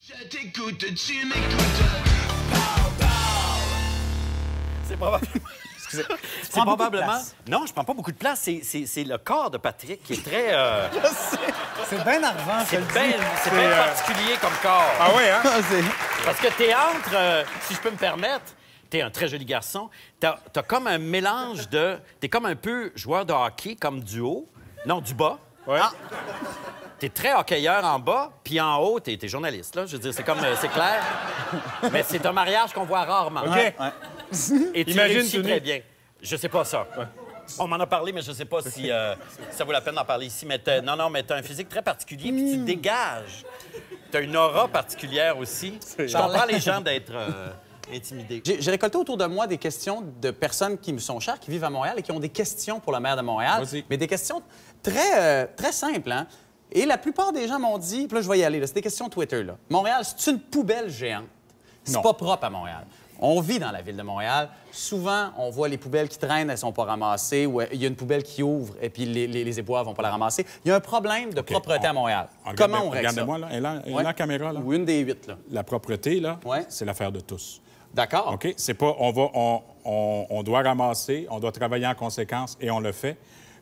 Je t'écoute, tu m'écoutes. C'est probablement... Excusez. C'est probablement... Non, je prends pas beaucoup de place. C'est le corps de Patrick qui est très... Je sais. C'est bien arvant, C'est bien particulier comme corps. Ah oui, hein? Parce que t'es entre... si je peux me permettre, t'es un très joli garçon. T'as comme un mélange de... T'es comme un peu joueur de hockey, comme du haut. Non, du bas. Ouais. Ah. T'es très hockeyeur en bas, puis en haut, t'es journaliste, là. Je veux dire, c'est comme... c'est clair. Mais c'est un mariage qu'on voit rarement. OK. Ouais. Et tu Imagine réussis tout nu. très bien. Je sais pas ça. Ouais. On m'en a parlé, mais je sais pas si ça vaut la peine d'en parler ici. Mais non, mais t'as un physique très particulier, puis tu dégages. T'as une aura particulière aussi. Je comprends les gens d'être intimidés. J'ai récolté autour de moi des questions de personnes qui me sont chères, qui vivent à Montréal et qui ont des questions pour le maire de Montréal. Mais des questions très simples, hein? Et la plupart des gens m'ont dit, puis là, je vais y aller, c'est des questions Twitter, là. Montréal, c'est une poubelle géante. C'est pas propre à Montréal. On vit dans la ville de Montréal. Souvent, on voit les poubelles qui traînent, elles sont pas ramassées, ou il y a une poubelle qui ouvre et puis les éboueurs vont pas la ramasser. Il y a un problème de propreté à Montréal. Comment on règle ça? Regardez-moi, là. Elle est la caméra, là. Ou une des 8, là. La propreté, là, Ouais. c'est l'affaire de tous. D'accord. OK? C'est pas... On doit ramasser, on doit travailler en conséquence, et on le fait.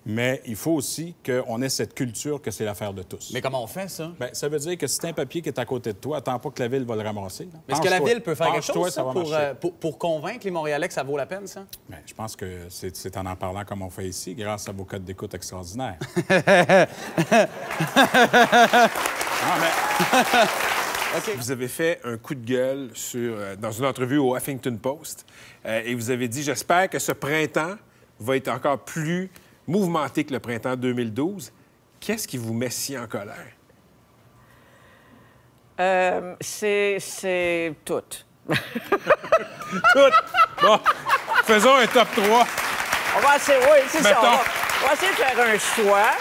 Mais il faut aussi qu'on ait cette culture que c'est l'affaire de tous. Mais comment on fait, ça? Bien, ça veut dire que si t'as un papier qui est à côté de toi, attends pas que la ville va le ramasser. Là. Mais est-ce que la ville peut faire quelque Penche-toi, chose ça, va marcher. pour convaincre les Montréalais que ça vaut la peine, ça? Bien, je pense que c'est en parlant comme on fait ici, grâce à vos codes d'écoute extraordinaires. Okay. Vous avez fait un coup de gueule dans une entrevue au Huffington Post et vous avez dit « J'espère que ce printemps va être encore plus mouvementé que le printemps 2012. » Qu'est-ce qui vous met si en colère? C'est tout. Tout! Bon, faisons un top 3. On va essayer, oui, c'est ça. Mettons. On va essayer de faire un choix.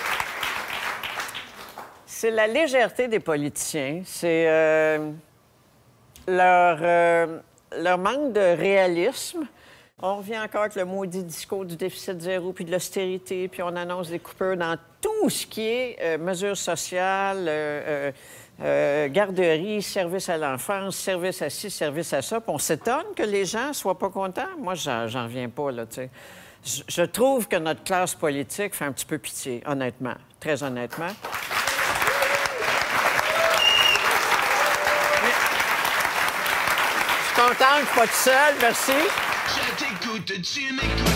C'est la légèreté des politiciens. C'est leur manque de réalisme. On revient encore avec le maudit discours du déficit zéro puis de l'austérité, puis on annonce des coupures dans tout ce qui est mesures sociales, garderie, service à l'enfance, service à ci, service à ça. Puis on s'étonne que les gens soient pas contents. Moi, j'en reviens pas, là, tu sais. Je trouve que notre classe politique fait un petit peu pitié, honnêtement, très honnêtement. Je suis contente, pas tout seul, merci. Je t'écoute, tu m'écoutes.